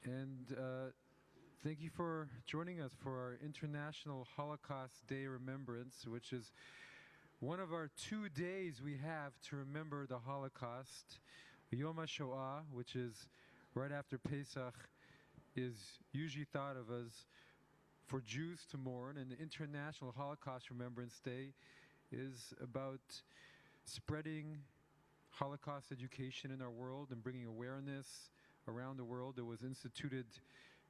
And thank you for joining us for our International Holocaust Day Remembrance, which is one of our 2 days we have to remember the Holocaust. Yom HaShoah, which is right after Pesach, is usually thought of as for Jews to mourn, and the International Holocaust Remembrance Day is about spreading Holocaust education in our world and bringing awareness around the world. It was instituted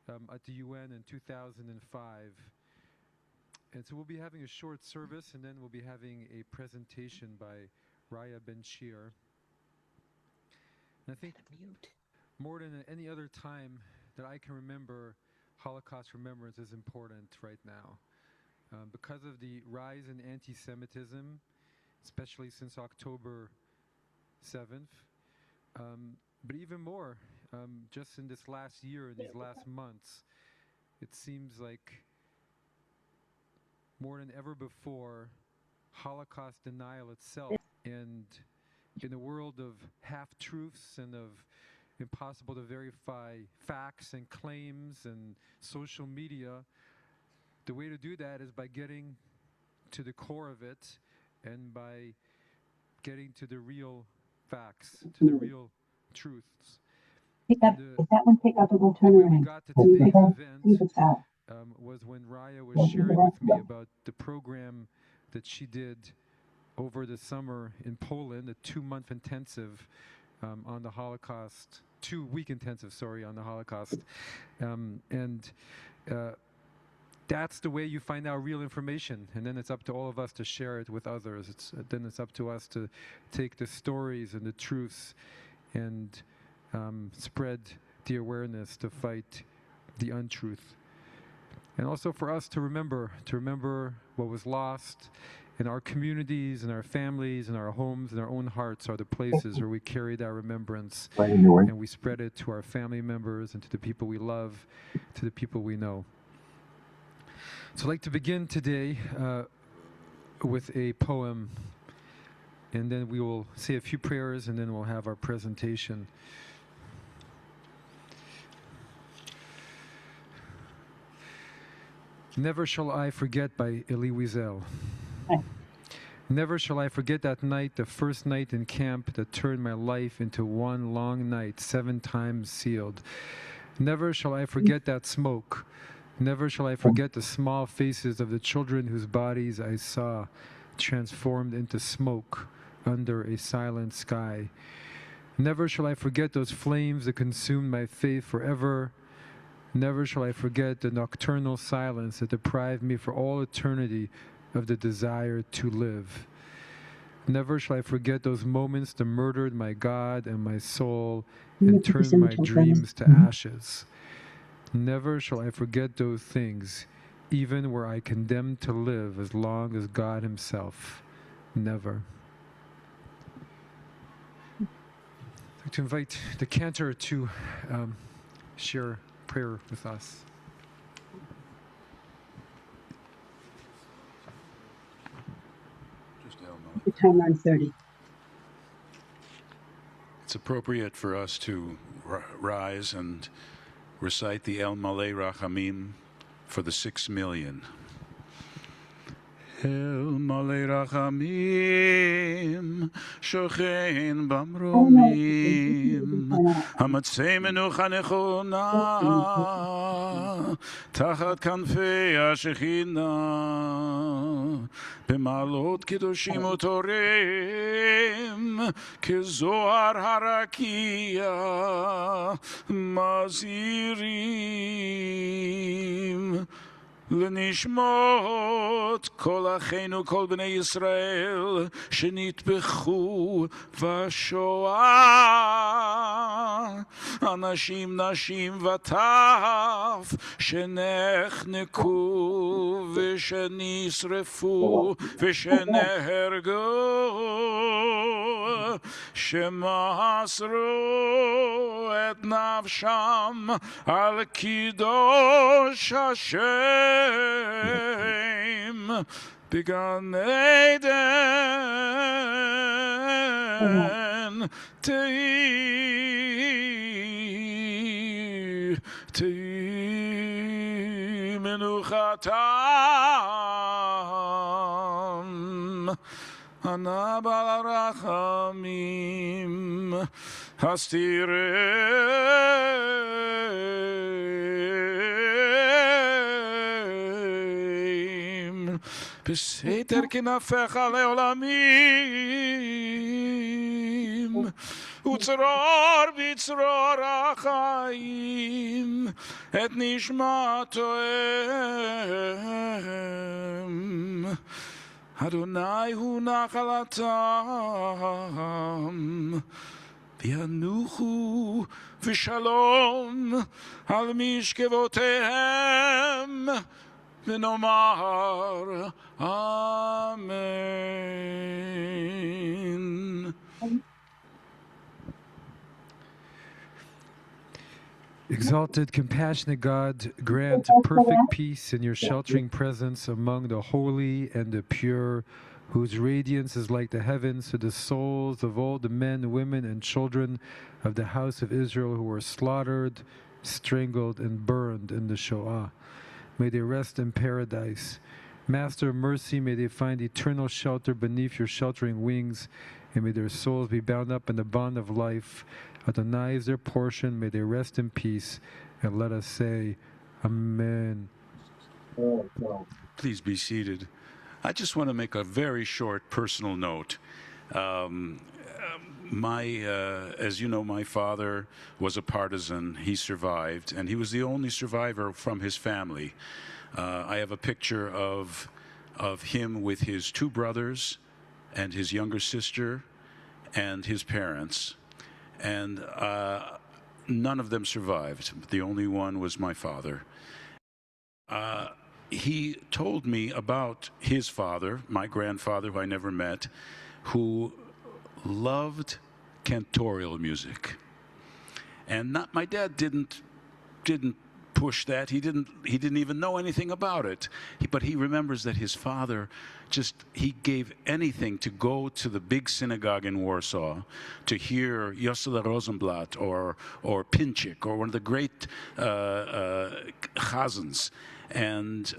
at the UN in 2005. And so we'll be having a short service, and then we'll be having a presentation by Rya Ben-Shir. And I think more than any other time that I can remember, Holocaust remembrance is important right now. Because of the rise in anti-Semitism, especially since October 7th, but even more, just in this last year, in these last months, it seems like more than ever before, Holocaust denial itself, and in a world of half-truths and of impossible to verify facts and claims and social media, the way to do that is by getting to the core of it and by getting to the real facts, to the real truths. The way we got to today's event was when Rya was sharing with me about the program that she did over the summer in Poland, a 2-month intensive on the Holocaust, 2-week intensive, on the Holocaust. That's the way you find out real information, and then it's up to all of us to share it with others. Then it's up to us to take the stories and the truths and spread the awareness to fight the untruth. And also for us to remember what was lost in our communities, in our families, in our homes, in our own hearts are the places where we carry that remembrance and we spread it to our family members and to the people we love, to the people we know. So I'd like to begin today with a poem, and then we will say a few prayers, and then we'll have our presentation. Never Shall I Forget by Elie Wiesel. Never shall I forget that night, the first night in camp that turned my life into one long night, 7 times sealed. Never shall I forget that smoke. Never shall I forget the small faces of the children whose bodies I saw transformed into smoke under a silent sky. Never shall I forget those flames that consumed my faith forever. Never shall I forget the nocturnal silence that deprived me for all eternity of the desire to live. Never shall I forget those moments that murdered my God and my soul and turned my dreams to ashes. Never shall I forget those things, even were I condemned to live as long as God Himself. Never. I'd like to invite the cantor to share prayer with us. The timer on 30. It's appropriate for us to rise and recite the El Malei Rachamim for the 6 million. El Malei Rachamim Shochein Bamromim Hamatzei Menucha Nechona Tachat Kanfei HaShechina B'malot Kedoshim Utorim Kezohar Harakia Mazirim לנשמות כל אחינו כל בני ישראל שנטבחו בשואה אנשים נשים וטף שנחנקו ושנשרפו ושנהרגו שמסרו את נפשם על קידוש השם בגן עדן תהי menuchatam. Ana bal rachamim hastirem beseter kinafecha leolamim utzror bitzror achayim et nishmatoem Adonai hu nachalatam v'yanuchu v'shalom al mishkevotehem v'nomar Amen. Exalted, compassionate God, grant perfect peace in your sheltering presence among the holy and the pure, whose radiance is like the heavens, to the souls of all the men, women, and children of the house of Israel who were slaughtered, strangled, and burned in the Shoah. May they rest in paradise. Master of mercy, may they find eternal shelter beneath your sheltering wings, and may their souls be bound up in the bond of life. Adonai is their portion. May they rest in peace. And let us say, Amen. Please be seated. I just want to make a very short personal note. As you know, my father was a partisan. He survived, and he was the only survivor from his family. I have a picture of him with his two brothers and his younger sister and his parents. And none of them survived. The only one was my father. He told me about his father, my grandfather, who I never met, who loved cantorial music. And my dad didn't push that. He didn't even know anything about it. But he remembers that his father he gave anything to go to the big synagogue in Warsaw to hear Yossele Rosenblatt or Pinchik or one of the great chazans, and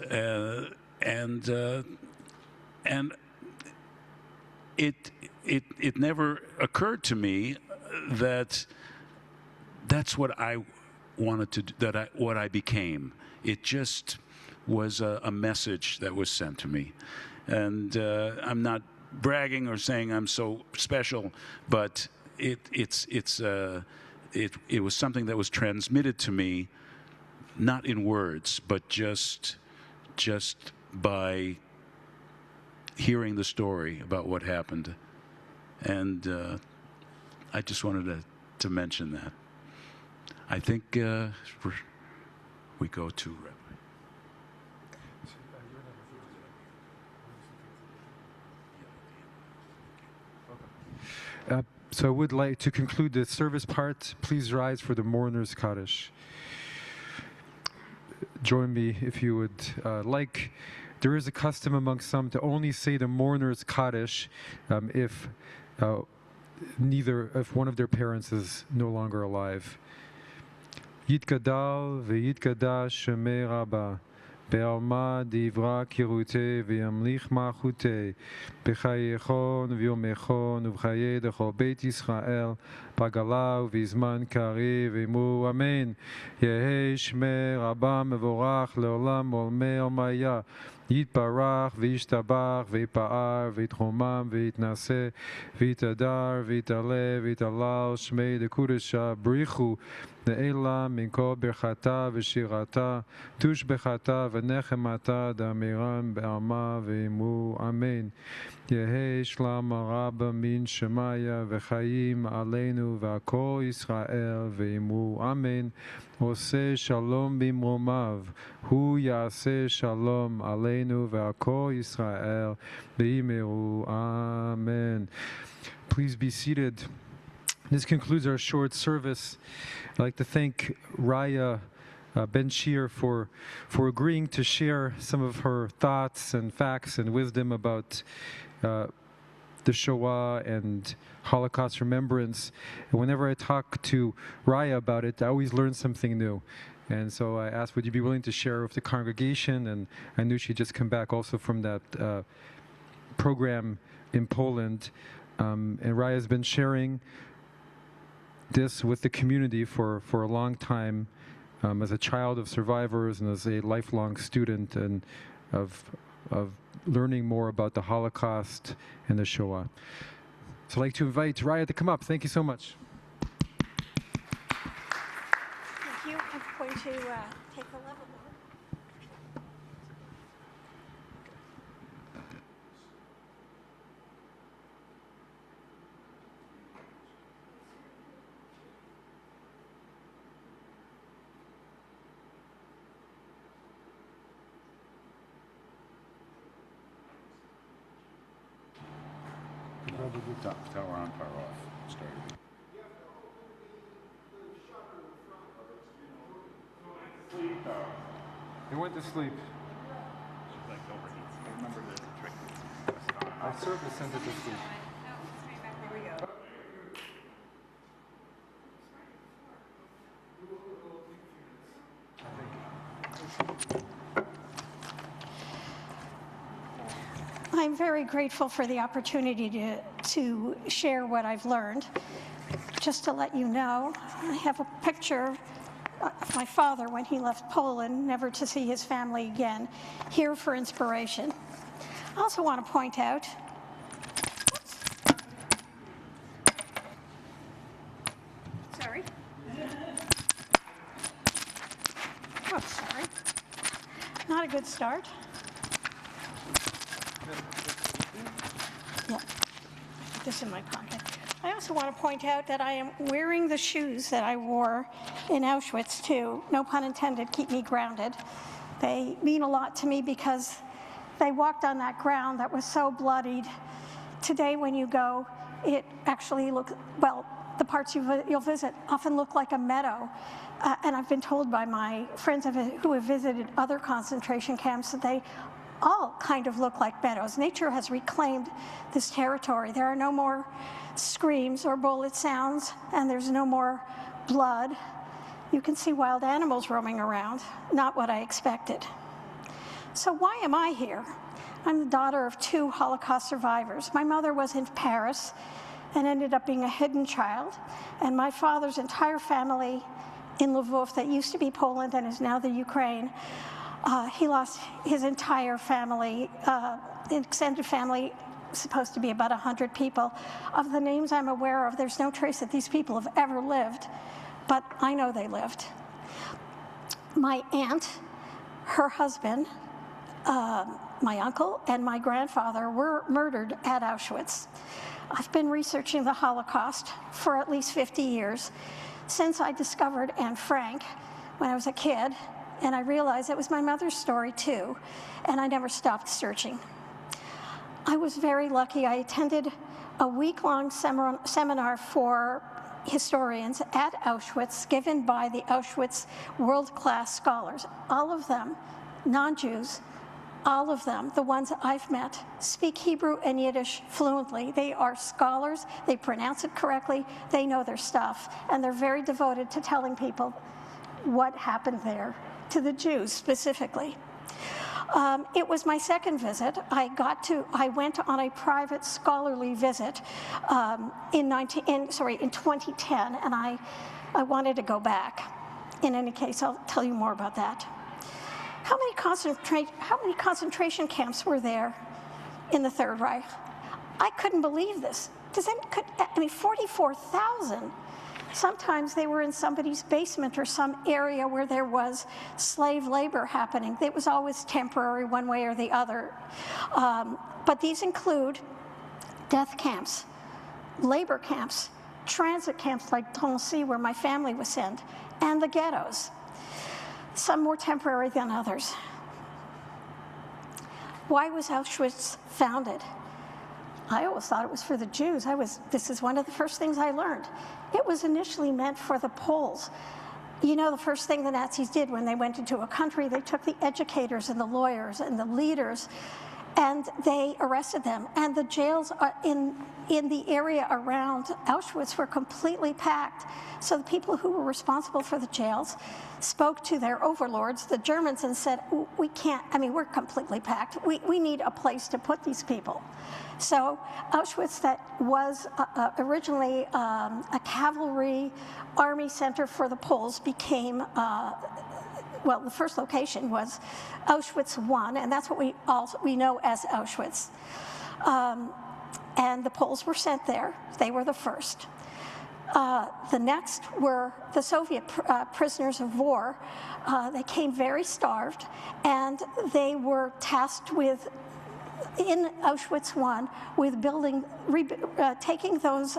it never occurred to me that that's what I wanted to do, what I became. It just was a message that was sent to me. And I'm not bragging or saying I'm so special, but it was something that was transmitted to me, not in words, but just by hearing the story about what happened. And I just wanted to mention that. I think we go to Rabbi. So I would like to conclude the service part. Please rise for the mourner's Kaddish. Join me if you would like. There is a custom among some to only say the mourner's Kaddish if one of their parents is no longer alive. Yitgadal ve'yitgadash shemei Rabba בעלמא דברה קירותי וימליך מלכותי בחייכון ויומכון ובחיי דכל בית ישראל בגלה ובזמן קריב אמרו אמן. יהי שמי רבה מבורך לעולם עולמי עולמיה. יתברך וישתבח ויפאר ויתרומם ויתנשא ויתהדר ויתעלה ויתהלל שמי דקודשה בריחו נעלה מכל ברכתה ושירתה תושבחתה ונחמתה דאמירן בעלמא ואמרו אמן. יהי שלום רבה מן שמיה וחיים עלינו והכל ישראל ואמרו אמן. עושה שלום במרומיו הוא יעשה שלום עלינו והכל ישראל ואמרו amen. Please be seated. This concludes our short service. I'd like to thank Rya Ben-Shir for agreeing to share some of her thoughts and facts and wisdom about the Shoah and Holocaust remembrance. And whenever I talk to Rya about it, I always learn something new. And so I asked, would you be willing to share with the congregation? And I knew she'd just come back also from that program in Poland. And Rya's been sharing this with the community for a long time, as a child of survivors and as a lifelong student and of learning more about the Holocaust and the Shoah. So I'd like to invite Rya to come up. Thank you so much. Thank you. I'm going to take the level now. Tower on, power off. Started. He went to sleep. Our service sent it to sleep. Here we go. I'm very grateful for the opportunity to share what I've learned. Just to let you know, I have a picture of my father when he left Poland, never to see his family again, here for inspiration. I also want to point out, sorry. Oh, sorry. Not a good start. Yeah, put this in my pocket. I also want to point out that I am wearing the shoes that I wore in Auschwitz to, no pun intended, keep me grounded. They mean a lot to me because they walked on that ground that was so bloodied. Today when you go, it actually looks, well, the parts you'll visit often look like a meadow. And I've been told by my friends who have visited other concentration camps that they all kind of look like meadows. Nature has reclaimed this territory. There are no more screams or bullet sounds, and there's no more blood. You can see wild animals roaming around, not what I expected. So why am I here? I'm the daughter of 2 Holocaust survivors. My mother was in Paris and ended up being a hidden child, and my father's entire family in Lvov, that used to be Poland and is now the Ukraine, he lost his entire family, extended family, supposed to be about 100 people. Of the names I'm aware of, there's no trace that these people have ever lived, but I know they lived. My aunt, her husband, my uncle, and my grandfather were murdered at Auschwitz. I've been researching the Holocaust for at least 50 years, since I discovered Anne Frank when I was a kid, and I realized it was my mother's story too, and I never stopped searching. I was very lucky. I attended a week-long seminar for historians at Auschwitz, given by the Auschwitz world-class scholars. All of them, non-Jews, all of them, the ones I've met, speak Hebrew and Yiddish fluently. They are scholars, they pronounce it correctly, they know their stuff, and they're very devoted to telling people what happened there, to the Jews specifically. It was my second visit. I went on a private scholarly visit in 2010, and I wanted to go back. In any case, I'll tell you more about that. How many concentration camps were there in the Third Reich? I couldn't believe this. 44,000. Sometimes they were in somebody's basement or some area where there was slave labor happening. It was always temporary one way or the other. But these include death camps, labor camps, transit camps like Drancy, where my family was sent, and the ghettos. Some more temporary than others. Why was Auschwitz founded? I always thought it was for the Jews. This is one of the first things I learned. It was initially meant for the Poles. You know, the first thing the Nazis did when they went into a country, they took the educators and the lawyers and the leaders, And they arrested them. And the jails in the area around Auschwitz were completely packed. So the people who were responsible for the jails spoke to their overlords, the Germans, and said, we can't, I mean, we're completely packed. We need a place to put these people. So Auschwitz, that was originally a cavalry army center for the Poles, became well, the first location was Auschwitz I, and that's what we know as Auschwitz. And the Poles were sent there. They were the first. The next were the Soviet prisoners of war. They came very starved, and they were tasked with, in Auschwitz I, with taking those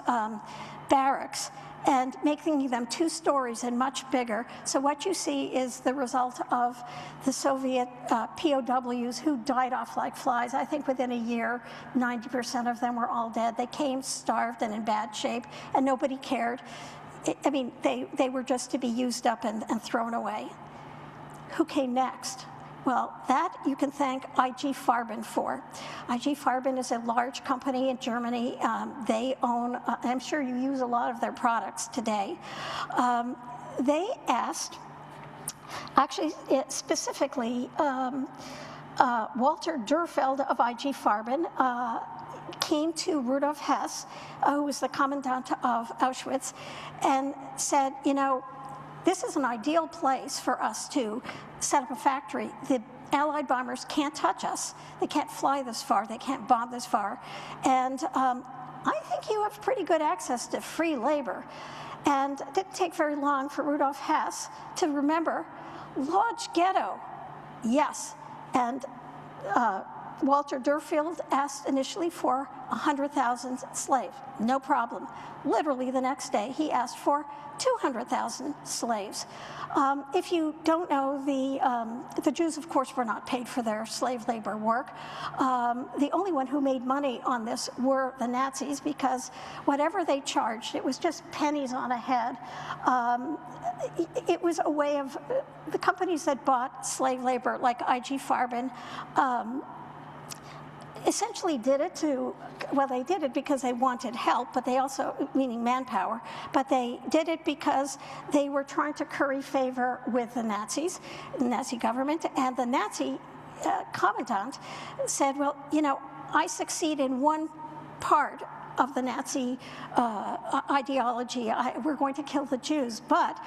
barracks and making them 2 stories and much bigger. So what you see is the result of the Soviet POWs who died off like flies. I think within a year, 90% of them were all dead. They came starved and in bad shape, and nobody cared. I mean, they were just to be used up and thrown away. Who came next? Well, that you can thank IG Farben for. IG Farben is a large company in Germany. They own, I'm sure you use a lot of their products today. They asked, actually specifically, Walter Dürfeld of IG Farben came to Rudolf Hess, who was the commandant of Auschwitz, and said, you know, this is an ideal place for us to set up a factory. The Allied bombers can't touch us. They can't fly this far. They can't bomb this far. And I think you have pretty good access to free labor. And it didn't take very long for Rudolf Hess to remember, Lodz Ghetto, yes. And Walter Dürfeld asked initially for 100,000 slaves. No problem. Literally the next day, he asked for 200,000 slaves. If you don't know, the Jews, of course, were not paid for their slave labor work. The only one who made money on this were the Nazis, because whatever they charged, it was just pennies on a head. It was a way of, the companies that bought slave labor, like IG Farben, essentially did it to, well, they did it because they wanted help, but they also, meaning manpower, but they did it because they were trying to curry favor with the Nazis, the Nazi government, and the Nazi commandant said, well, you know, I succeed in one part of the Nazi ideology. We're going to kill the Jews, but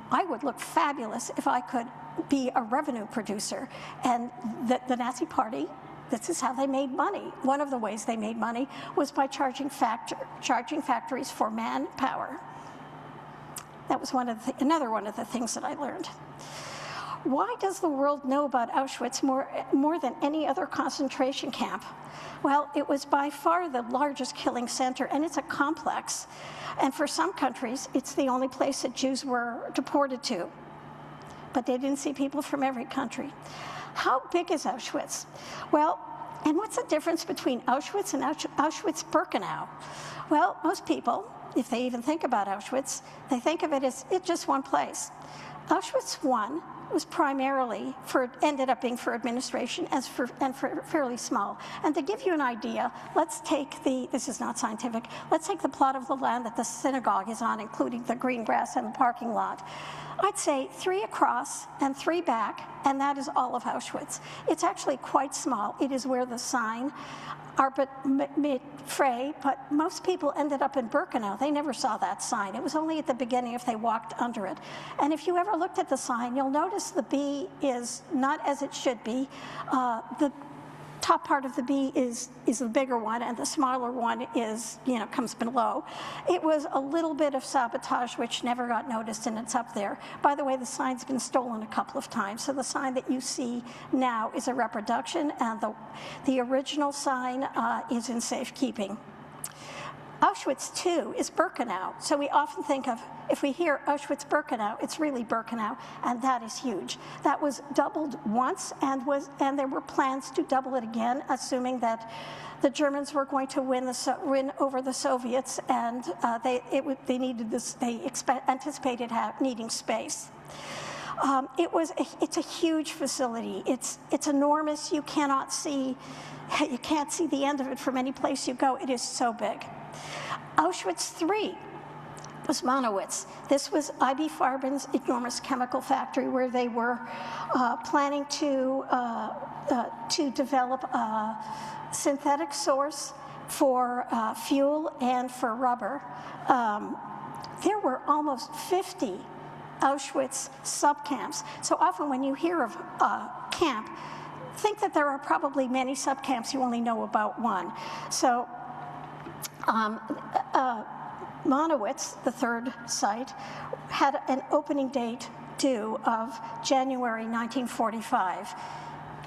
I would look fabulous if I could be a revenue producer. And the Nazi Party, this is how they made money. One of the ways they made money was by charging factories for manpower. That was another one of the things that I learned. Why does the world know about Auschwitz more than any other concentration camp? Well, it was by far the largest killing center, and it's a complex. And for some countries, it's the only place that Jews were deported to. But they didn't see people from every country. How big is Auschwitz? Well, and what's the difference between Auschwitz and Auschwitz-Birkenau? Well, most people, if they even think about Auschwitz, they think of it as it's just one place. Auschwitz I was primarily ended up being for administration and for fairly small. And to give you an idea, let's take this is not scientific, let's take the plot of the land that the synagogue is on, including the green grass and the parking lot. I'd say 3 across and 3 back, and that is all of Auschwitz. It's actually quite small. It is where the sign, Arbeit mit Frei, but most people ended up in Birkenau. They never saw that sign. It was only at the beginning if they walked under it. And if you ever looked at the sign, you'll notice the B is not as it should be. The top part of the B is the bigger one, and the smaller one is, comes below. It was a little bit of sabotage, which never got noticed, and it's up there. By the way, the sign's been stolen a couple of times, so the sign that you see now is a reproduction, and the original sign is in safekeeping. Auschwitz, too, is Birkenau. So we often think of, if we hear Auschwitz-Birkenau, it's really Birkenau, and that is huge. That was doubled once, and there were plans to double it again, assuming that the Germans were going to win over the Soviets, and they anticipated needing space. It's a huge facility. It's enormous. You can't see the end of it from any place you go. It is so big. Auschwitz III was Monowitz. This was I.B. Farben's enormous chemical factory where they were planning to develop a synthetic source for fuel and for rubber. There were almost 50 Auschwitz subcamps. So often when you hear of camp, think that there are probably many subcamps, you only know about one. So Monowitz, the third site, had an opening date due of January 1945.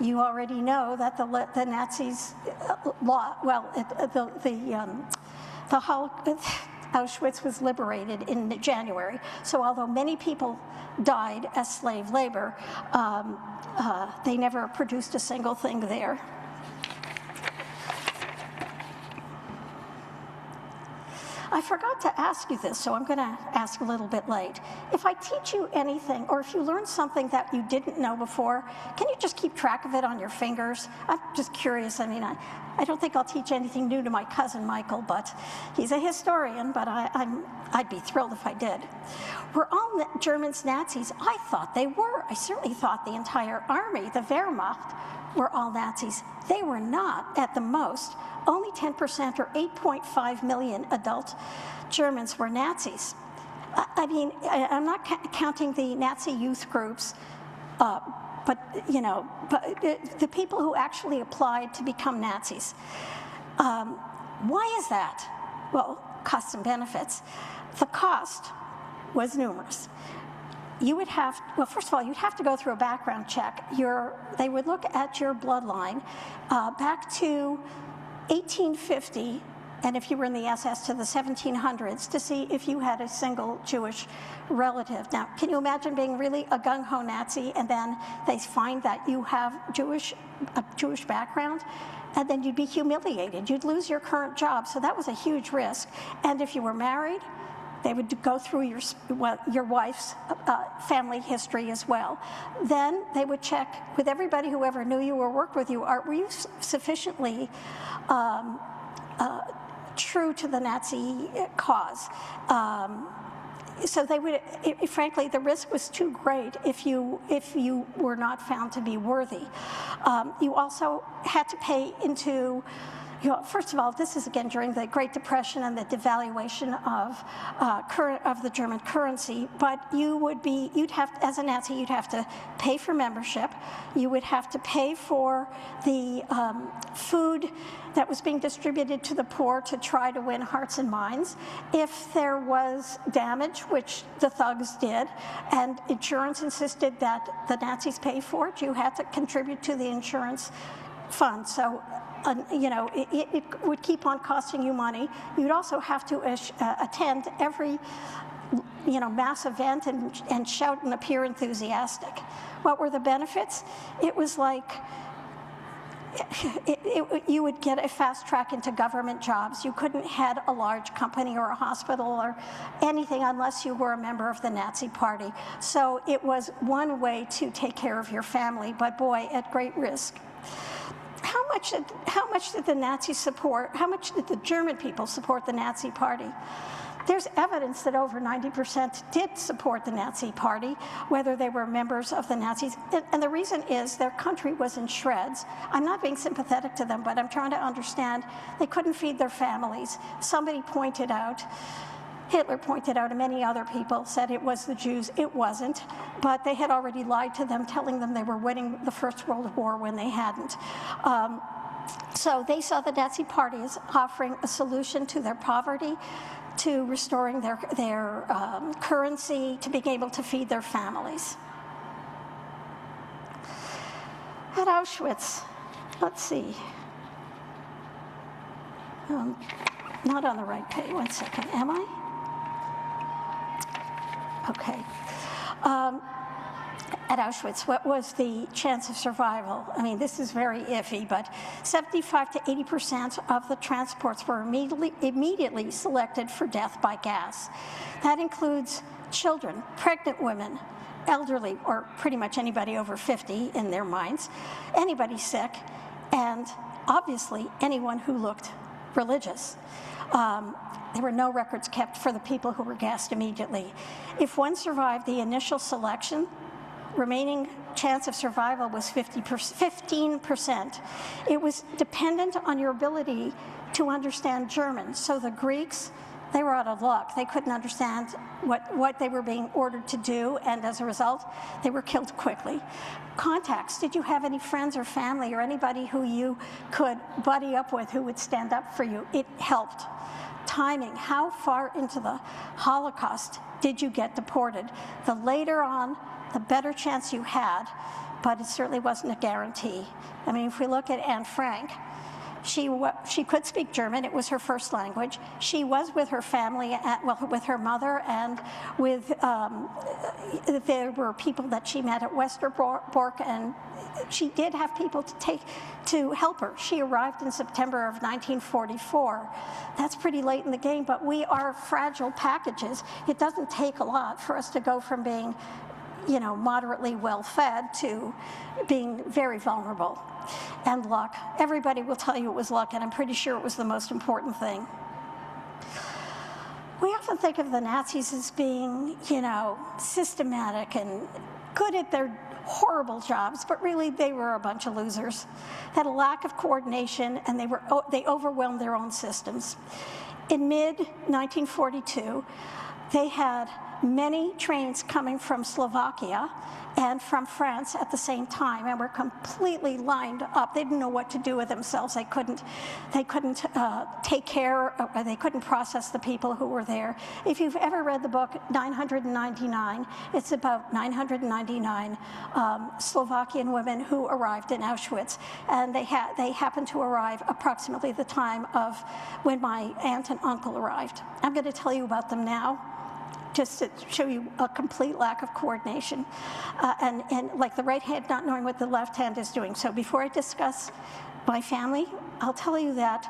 You already know that the Nazis, Auschwitz was liberated in January. So although many people died as slave labor, they never produced a single thing there. I forgot to ask you this, so I'm going to ask a little bit late. If I teach you anything, or if you learn something that you didn't know before, can you just keep track of it on your fingers? I'm just curious. I mean, I don't think I'll teach anything new to my cousin Michael, but he's a historian, but I'd be thrilled if I did. Were all Germans Nazis? I thought they were. I certainly thought the entire army, the Wehrmacht, were all Nazis. They were not, at the most. Only 10%, or 8.5 million adult Germans were Nazis. I mean, I'm not counting the Nazi youth groups, but the people who actually applied to become Nazis. Why is that? Well, costs and benefits. The cost was numerous. You would have, well, first of all, you'd have to go through a background check. They would look at your bloodline back to 1850, and if you were in the SS, to the 1700s, to see if you had a single Jewish relative. Now, can you imagine being really a gung-ho Nazi, and then they find that you have a Jewish background, and then you'd be humiliated. You'd lose your current job, so that was a huge risk. And if you were married, they would go through your wife's family history as well. Then they would check with everybody who ever knew you or worked with you, were you sufficiently true to the Nazi cause? So they would, frankly, the risk was too great if you were not found to be worthy. You also had to pay into, first of all, this is again during the Great Depression and the devaluation of the German currency. But you'd have, as a Nazi, you'd have to pay for membership. You would have to pay for the food that was being distributed to the poor to try to win hearts and minds. If there was damage, which the thugs did, and insurance insisted that the Nazis pay for it, you had to contribute to the insurance fund. So it would keep on costing you money. You'd also have to attend every mass event and shout and appear enthusiastic. What were the benefits? It was like you would get a fast track into government jobs. You couldn't head a large company or a hospital or anything unless you were a member of the Nazi Party. So it was one way to take care of your family, but boy, at great risk. How much did the Nazis support? How much did the German people support the Nazi Party? There's evidence that over 90% did support the Nazi Party, whether they were members of the Nazis. And the reason is their country was in shreds. I'm not being sympathetic to them, but I'm trying to understand. They couldn't feed their families. Somebody pointed out, Hitler pointed out, and many other people said it was the Jews. It wasn't, but they had already lied to them, telling them they were winning the First World War when they hadn't. So they saw the Nazi Party as offering a solution to their poverty, to restoring their currency, to being able to feed their families. At Auschwitz, let's see. Not on the right page. 1 second. Am I? Okay. at Auschwitz, what was the chance of survival? I mean, this is very iffy, but 75 to 80% of the transports were immediately selected for death by gas. That includes children, pregnant women, elderly, or pretty much anybody over 50 in their minds, anybody sick, and obviously anyone who looked religious. There were no records kept for the people who were gassed immediately. If one survived the initial selection, remaining chance of survival was 15%. It was dependent on your ability to understand German. So the Greeks, they were out of luck. They couldn't understand what they were being ordered to do, and as a result, they were killed quickly. Contacts, did you have any friends or family or anybody who you could buddy up with who would stand up for you? It helped. Timing, how far into the Holocaust did you get deported? The later on, the better chance you had, but it certainly wasn't a guarantee. I mean, if we look at Anne Frank, she could speak German. It was her first language. She was with her family, with her mother, and with there were people that she met at Westerbork, and she did have people to help her. She arrived in September of 1944. That's pretty late in the game, but we are fragile packages. It doesn't take a lot for us to go from being, moderately well-fed to being very vulnerable. And luck. Everybody will tell you it was luck, and I'm pretty sure it was the most important thing. We often think of the Nazis as being, systematic and good at their horrible jobs, but really they were a bunch of losers. Had a lack of coordination, and they overwhelmed their own systems. In mid-1942, they had many trains coming from Slovakia and from France at the same time, and were completely lined up. They didn't know what to do with themselves. They couldn't take care, or they couldn't process the people who were there. If you've ever read the book 999, it's about 999 Slovakian women who arrived in Auschwitz, and they happened to arrive approximately the time of when my aunt and uncle arrived. I'm going to tell you about them now, just to show you a complete lack of coordination, and like the right hand not knowing what the left hand is doing. So before I discuss my family, I'll tell you that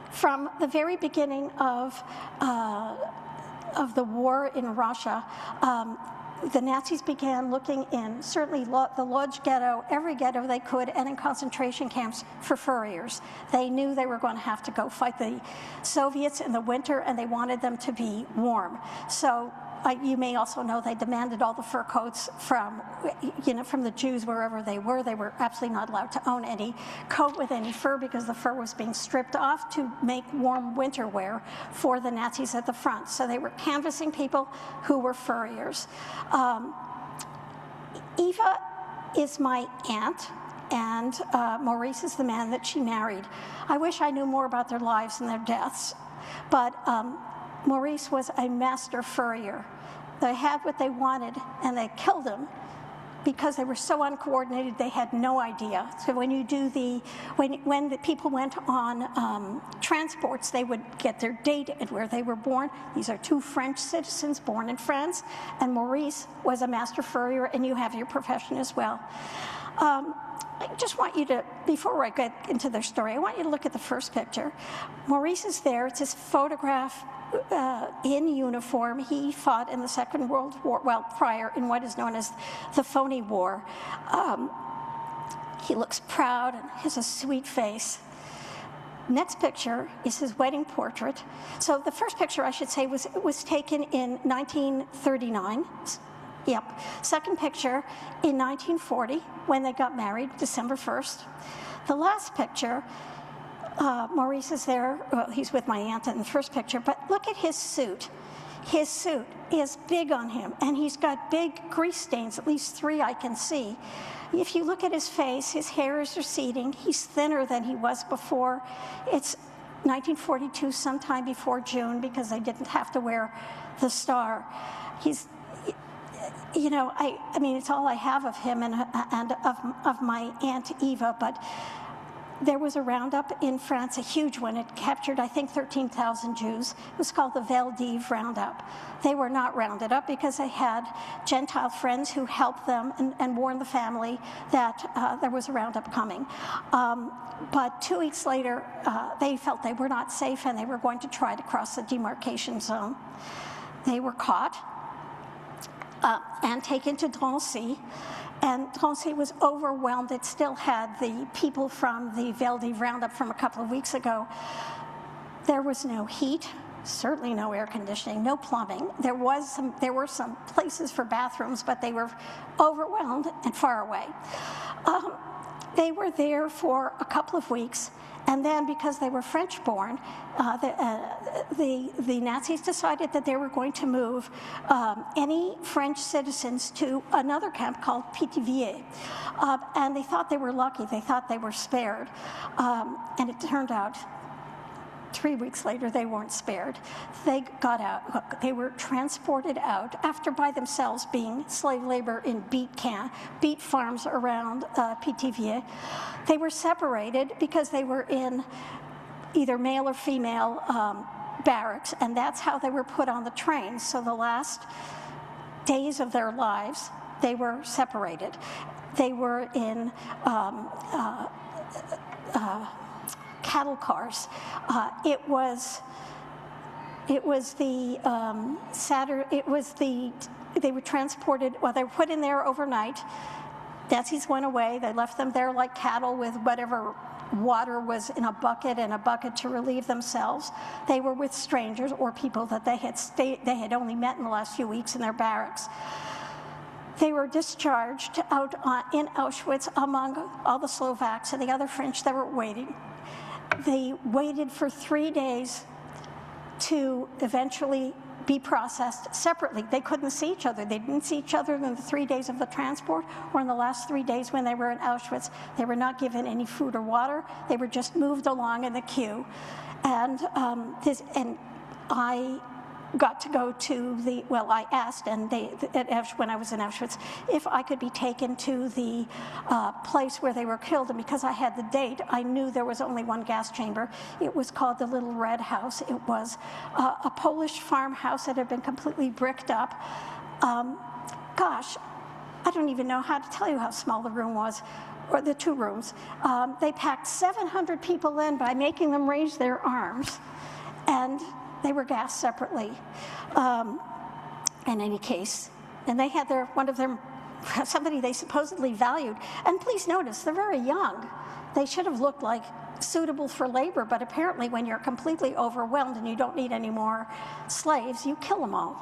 from the very beginning of the war in Russia, the Nazis began looking in, certainly the Lodz ghetto, every ghetto they could, and in concentration camps for furriers. They knew they were going to have to go fight the Soviets in the winter, and they wanted them to be warm. So you may also know they demanded all the fur coats from the Jews wherever they were. They were absolutely not allowed to own any coat with any fur because the fur was being stripped off to make warm winter wear for the Nazis at the front. So they were canvassing people who were furriers. Eva is my aunt, and Maurice is the man that she married. I wish I knew more about their lives and their deaths, but Maurice was a master furrier. They had what they wanted, and they killed him because they were so uncoordinated. They had no idea. So when the people went on transports, they would get their date and where they were born. These are two French citizens born in France, and Maurice was a master furrier, and you have your profession as well. I just want you to, before I get into their story, I want you to look at the first picture. Maurice is there. It's his photograph in uniform. He fought in the Second World War, well, prior, in what is known as the Phony War. He looks proud and has a sweet face. Next picture is his wedding portrait. So the first picture, I should say, was taken in 1939. Yep. Second picture in 1940, when they got married, December 1st. The last picture, Maurice is there. Well, he's with my aunt in the first picture, but look at his suit. His suit is big on him, and he's got big grease stains, at least 3 I can see. If you look at his face, his hair is receding. He's thinner than he was before. It's 1942, sometime before June, because they didn't have to wear the star. He's, I mean, it's all I have of him and of my Aunt Eva, but There was a roundup in France, a huge one. It captured, I think, 13,000 Jews. It was called the Veldiv Roundup. They were not rounded up because they had Gentile friends who helped them and warned the family that there was a roundup coming. But 2 weeks later, they felt they were not safe and they were going to try to cross the demarcation zone. They were caught and taken to Drancy. And Drancy was overwhelmed. It still had the people from the Veldiv Roundup from a couple of weeks ago. There was no heat, certainly no air conditioning, no plumbing. There were some places for bathrooms, but they were overwhelmed and far away. They were there for a couple of weeks, and then because they were French-born, the Nazis decided that they were going to move any French citizens to another camp called Pithiviers. And they thought they were lucky. They thought they were spared. And it turned out 3 weeks later, they weren't spared. They got out. They were transported out after by themselves being slave labor in beet farms around Pithiviers. They were separated because they were in either male or female barracks, and that's how they were put on the train. So the last days of their lives, they were separated. They were in cattle cars. They were transported, well, they were put in there overnight. Nazis went away. They left them there like cattle with whatever water was in a bucket and a bucket to relieve themselves. They were with strangers or people that they had only met in the last few weeks in their barracks. They were discharged out in Auschwitz among all the Slovaks and the other French that were waiting. They waited for 3 days to eventually be processed separately. They couldn't see each other. They didn't see each other in the 3 days of the transport or in the last 3 days when they were in Auschwitz. They were not given any food or water. They were just moved along in the queue. And I got to go to I asked, and when I was in Auschwitz, if I could be taken to the place where they were killed. And because I had the date, I knew there was only one gas chamber. It was called the Little Red House. It was a Polish farmhouse that had been completely bricked up. Gosh, I don't even know how to tell you how small the room was, or the 2 rooms. They packed 700 people in by making them raise their arms, and they were gassed separately. In any case, and they had somebody they supposedly valued. And please notice, they're very young. They should have looked like suitable for labor, but apparently when you're completely overwhelmed and you don't need any more slaves, you kill them all.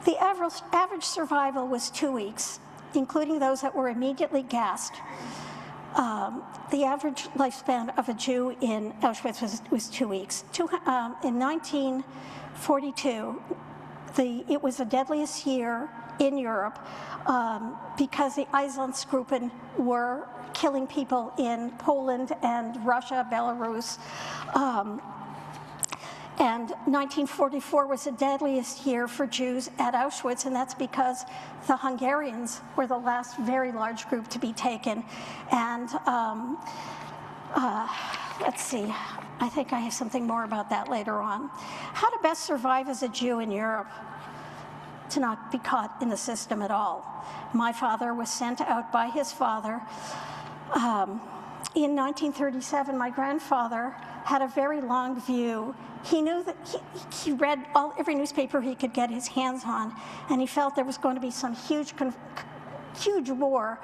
The average survival was 2 weeks, including those that were immediately gassed. The average lifespan of a Jew in Auschwitz was 2 weeks. In 1942, it was the deadliest year in Europe because the Einsatzgruppen were killing people in Poland and Russia, Belarus. And 1944 was the deadliest year for Jews at Auschwitz, and that's because the Hungarians were the last very large group to be taken. And let's see, I think I have something more about that later on. How to best survive as a Jew in Europe, to not be caught in the system at all. My father was sent out by his father. In 1937, my grandfather had a very long view. He knew that he read every newspaper he could get his hands on, and he felt there was going to be some huge war,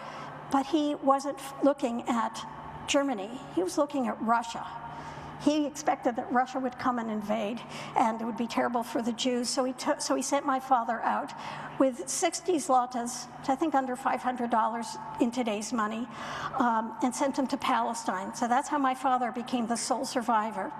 but he wasn't looking at Germany. He was looking at Russia. He expected that Russia would come and invade, and it would be terrible for the Jews. So he sent my father out with 60 zlotys, which I think under $500 in today's money, and sent him to Palestine. So that's how my father became the sole survivor.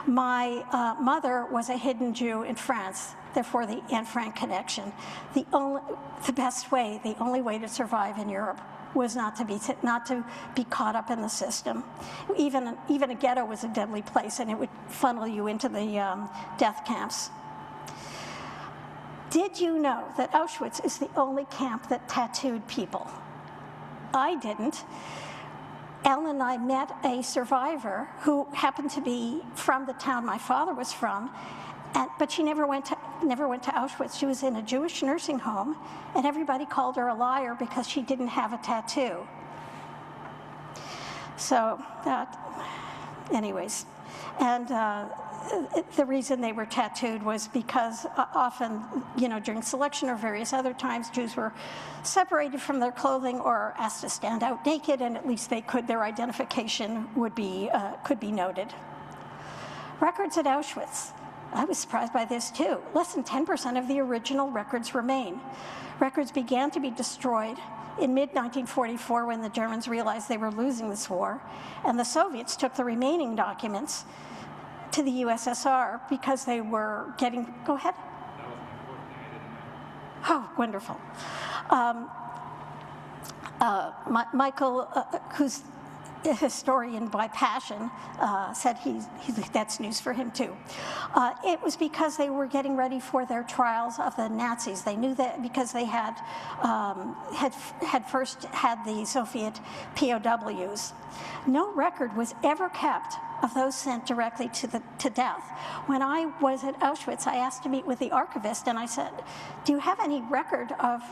My mother was a hidden Jew in France, therefore the Anne Frank connection. The only way to survive in Europe was not to be caught up in the system. Even a ghetto was a deadly place, and it would funnel you into the death camps. Did you know that Auschwitz is the only camp that tattooed people? I didn't. Ellen and I met a survivor who happened to be from the town my father was from, but she never went to Auschwitz. She was in a Jewish nursing home, and everybody called her a liar because she didn't have a tattoo. So, anyways, and the reason they were tattooed was because often, during selection or various other times, Jews were separated from their clothing or asked to stand out naked, and at least their identification could be noted. Records at Auschwitz. I was surprised by this too. Less than 10% of the original records remain. Records began to be destroyed in mid-1944 when the Germans realized they were losing this war, and the Soviets took the remaining documents to the USSR because they were getting, go ahead. Oh, wonderful. Michael, who's a historian by passion, said that's news for him too. It was because they were getting ready for their trials of the Nazis. They knew that because they had first had the Soviet POWs. No record was ever kept of those sent directly to death. When I was at Auschwitz, I asked to meet with the archivist, and I said, "Do you have any record of?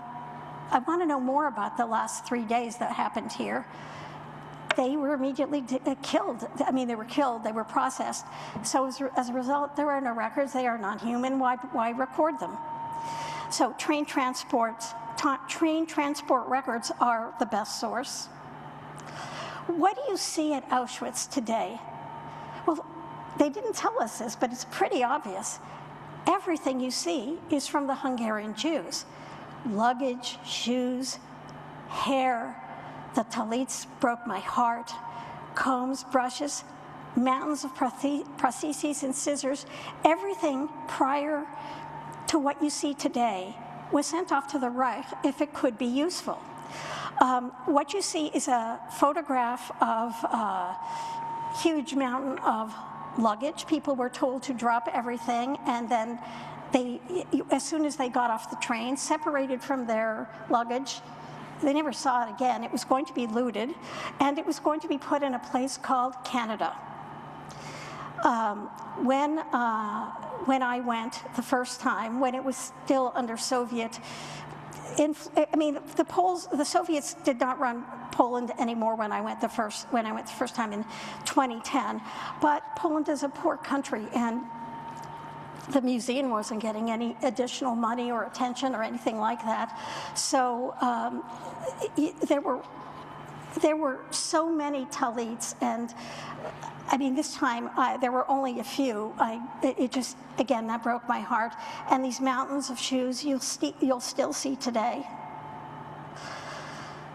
I want to know more about the last 3 days that happened here." They were immediately killed. I mean, they were killed, they were processed. So as a result, there are no records, they are non-human, why record them? So train transport records are the best source. What do you see at Auschwitz today? Well, they didn't tell us this, but it's pretty obvious. Everything you see is from the Hungarian Jews. Luggage, shoes, hair. The talits broke my heart. Combs, brushes, mountains of prostheses and scissors. Everything prior to what you see today was sent off to the Reich if it could be useful. What you see is a photograph of a huge mountain of luggage. People were told to drop everything, and then as soon as they got off the train, separated from their luggage, they never saw it again. It was going to be looted, and it was going to be put in a place called Canada. When I went the first time, when it was still under Soviet, the Soviets did not run Poland anymore when I went the first time in 2010. But Poland is a poor country, and the museum wasn't getting any additional money or attention or anything like that. So there were so many talits, and I mean, this time there were only a few. Again, that broke my heart. And these mountains of shoes you'll still see today.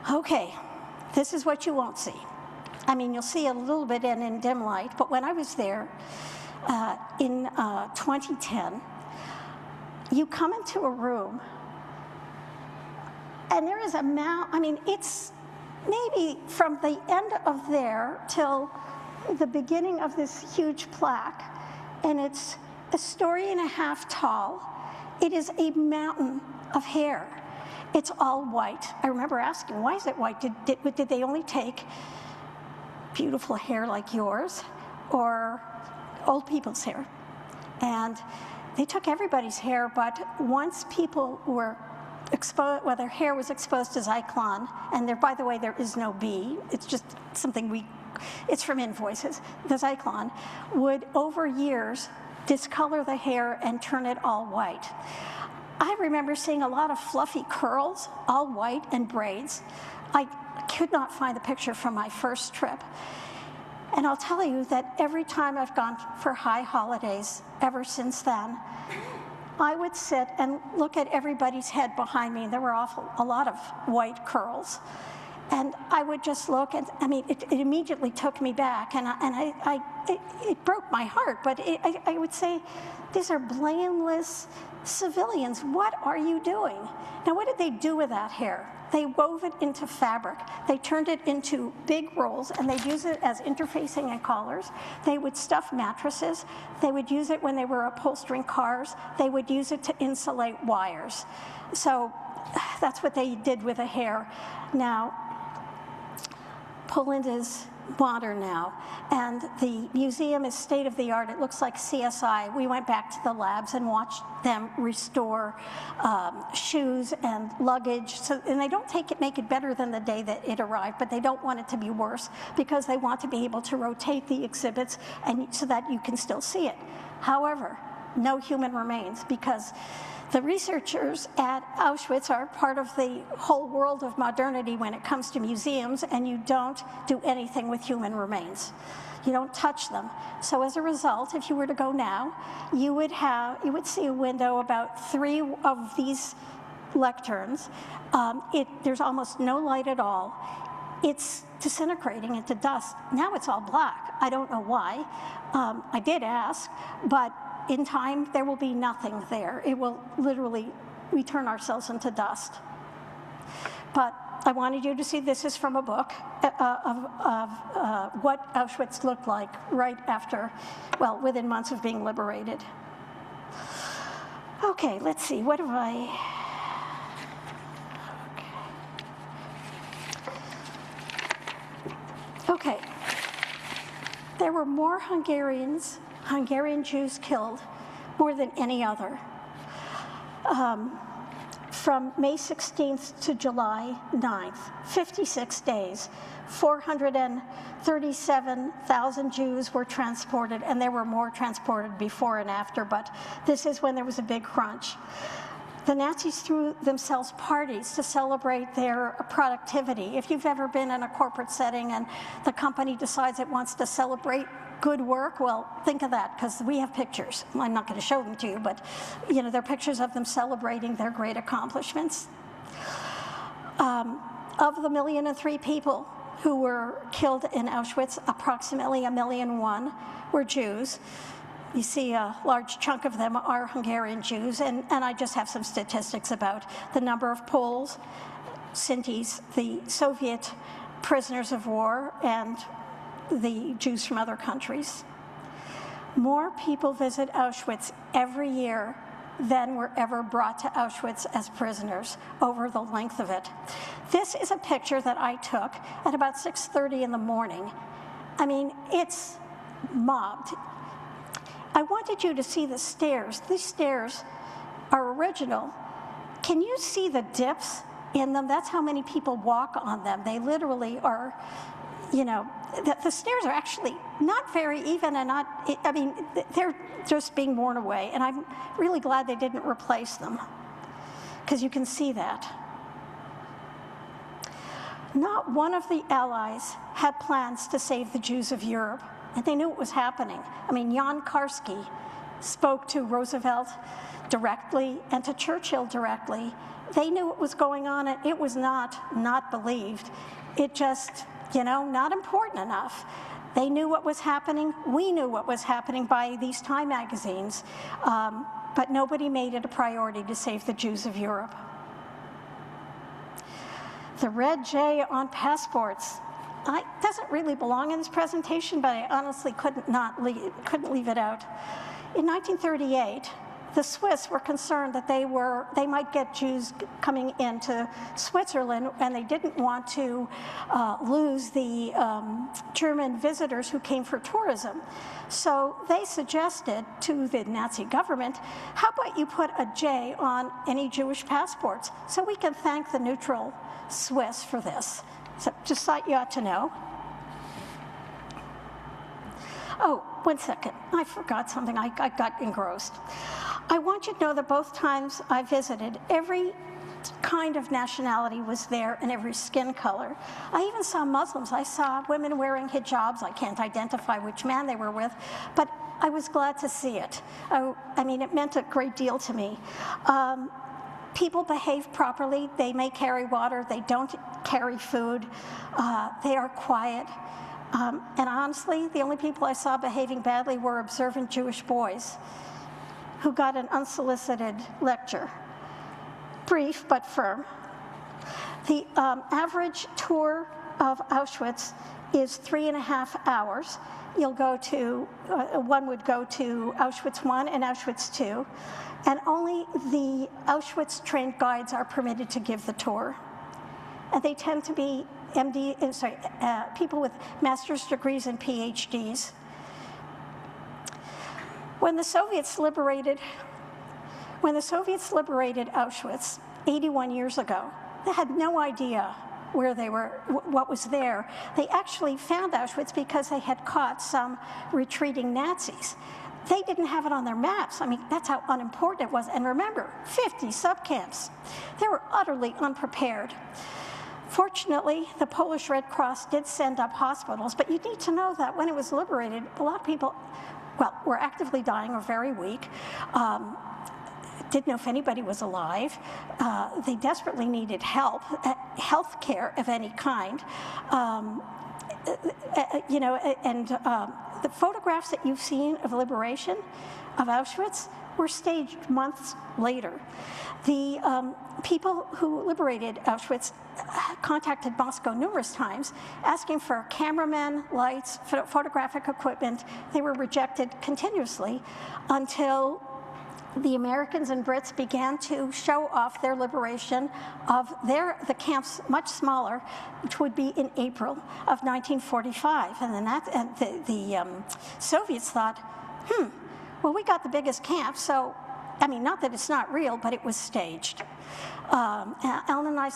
Okay, this is what you won't see. I mean, you'll see a little bit in dim light, but when I was there, in 2010, you come into a room, and there is a mound. I mean, it's maybe from the end of there till the beginning of this huge plaque, and it's a story and a half tall. It is a mountain of hair. It's all white. I remember asking, why is it white? Did they only take beautiful hair like yours, or old people's hair? And they took everybody's hair, but once people were exposed, well, their hair was exposed to Zyklon, and there, by the way, there is no B, it's just something it's from invoices. The Zyklon would, over years, discolor the hair and turn it all white. I remember seeing a lot of fluffy curls, all white, and braids. I could not find the picture from my first trip. And I'll tell you that every time I've gone for high holidays ever since then, I would sit and look at everybody's head behind me. There were a lot of white curls. And I would just look, and I mean, it immediately took me back, and it broke my heart. But I would say, these are blameless civilians. What are you doing? Now, what did they do with that hair? They wove it into fabric. They turned it into big rolls, and they'd use it as interfacing and collars. They would stuff mattresses. They would use it when they were upholstering cars. They would use it to insulate wires. So that's what they did with the hair. Now, Poland is modern now, and the museum is state-of-the-art. It looks like CSI. We went back to the labs and watched them restore shoes and luggage. And they don't make it better than the day that it arrived, but they don't want it to be worse because they want to be able to rotate the exhibits and so that you can still see it. However, no human remains, because the researchers at Auschwitz are part of the whole world of modernity when it comes to museums, and you don't do anything with human remains. You don't touch them. So as a result, if you were to go now, you would see a window about 3 of these lecterns. There's almost no light at all. It's disintegrating into dust. Now it's all black. I don't know why. I did ask, but in time, there will be nothing there. It will literally, we turn ourselves into dust. But I wanted you to see, this is from a book of what Auschwitz looked like right after, well, within months of being liberated. Okay, let's see, what have I... Okay, there were more Hungarian Jews killed, more than any other. From May 16th to July 9th, 56 days, 437,000 Jews were transported, and there were more transported before and after, but this is when there was a big crunch. The Nazis threw themselves parties to celebrate their productivity. If you've ever been in a corporate setting and the company decides it wants to celebrate good work, well, think of that, because we have pictures. I'm not going to show them to you, but they're pictures of them celebrating their great accomplishments. Of the 1,000,003 people who were killed in Auschwitz, approximately 1,000,001 were Jews. You see a large chunk of them are Hungarian Jews, and I just have some statistics about the number of Poles, Sintis, the Soviet prisoners of war, and the Jews from other countries. More people visit Auschwitz every year than were ever brought to Auschwitz as prisoners over the length of it. This is a picture that I took at about 6:30 in the morning. I mean, it's mobbed. I wanted you to see the stairs. These stairs are original. Can you see the dips in them? That's how many people walk on them. They literally are, the stairs are actually not very even, and they're just being worn away. And I'm really glad they didn't replace them, because you can see that. Not one of the Allies had plans to save the Jews of Europe, and they knew it was happening. Jan Karski spoke to Roosevelt directly and to Churchill directly. They knew what was going on, and it was not believed. It just, not important enough. They knew what was happening. We knew what was happening by these Time magazines, but nobody made it a priority to save the Jews of Europe. The red J on passports doesn't really belong in this presentation, but I honestly couldn't leave it out. In 1938, the Swiss were concerned that they might get Jews coming into Switzerland, and they didn't want to lose the German visitors who came for tourism. So they suggested to the Nazi government, how about you put a J on any Jewish passports, so we can thank the neutral Swiss for this. So just thought you ought to know. Oh, 1 second. I forgot something. I got engrossed. I want you to know that both times I visited, every kind of nationality was there and every skin color. I even saw Muslims. I saw women wearing hijabs. I can't identify which man they were with, but I was glad to see it. It meant a great deal to me. People behave properly. They may carry water. They don't carry food. They are quiet. And honestly, the only people I saw behaving badly were observant Jewish boys who got an unsolicited lecture. Brief but firm. The average tour of Auschwitz is 3.5 hours. One would go to Auschwitz I and Auschwitz II, and only the Auschwitz trained guides are permitted to give the tour. And they tend to be people with master's degrees and PhDs. When the Soviets liberated Auschwitz 81 years ago, they had no idea where they were, what was there. They actually found Auschwitz because they had caught some retreating Nazis. They didn't have it on their maps. I mean, that's how unimportant it was. And remember, 50 subcamps. They were utterly unprepared. Fortunately, the Polish Red Cross did send up hospitals, but you need to know that when it was liberated, a lot of people, well, were actively dying or very weak. Didn't know if anybody was alive. They desperately needed help, health care of any kind. The photographs that you've seen of liberation of Auschwitz were staged months later. The people who liberated Auschwitz contacted Moscow numerous times, asking for cameramen, lights, photographic equipment. They were rejected continuously until the Americans and Brits began to show off their liberation of the camps much smaller, which would be in April of 1945. And then the Soviets thought, well, we got the biggest camp, so, I mean, not that it's not real, but it was staged. Ellen and I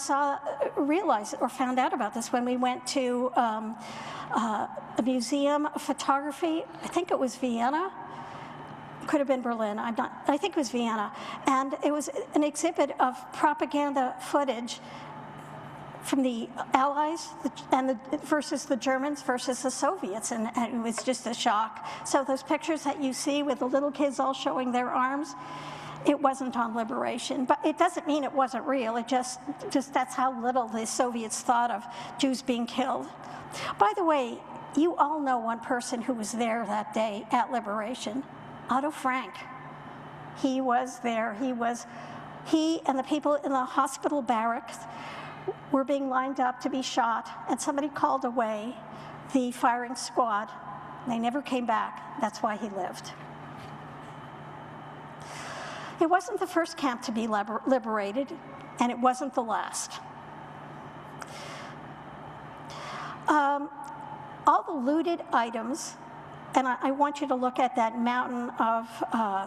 realized or found out about this when we went to a museum of photography, I think it was Vienna, could have been Berlin, I think it was Vienna, and it was an exhibit of propaganda footage from the Allies versus the Germans versus the Soviets, and it was just a shock. So those pictures that you see with the little kids all showing their arms, it wasn't on liberation, but it doesn't mean it wasn't real. It just that's how little the Soviets thought of Jews being killed. By the way, you all know one person who was there that day at liberation. Otto Frank. He was there. He and the people in the hospital barracks were being lined up to be shot, and somebody called away the firing squad. They never came back. That's why he lived. It wasn't the first camp to be liberated, and it wasn't the last. All the looted items, and I want you to look at that mountain of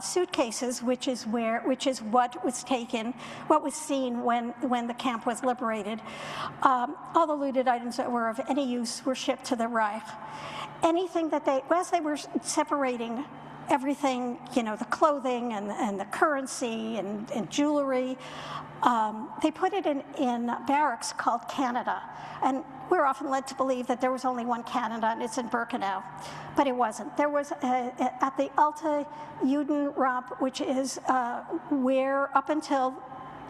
suitcases, which is what was taken, what was seen when the camp was liberated. All the looted items that were of any use were shipped to the Reich. Anything that as they were separating everything, the clothing and the currency and jewelry, they put it in barracks called Canada. And we're often led to believe that there was only one Canada, and it's in Birkenau, but it wasn't. There was at the Alte Judenramp, which is where up until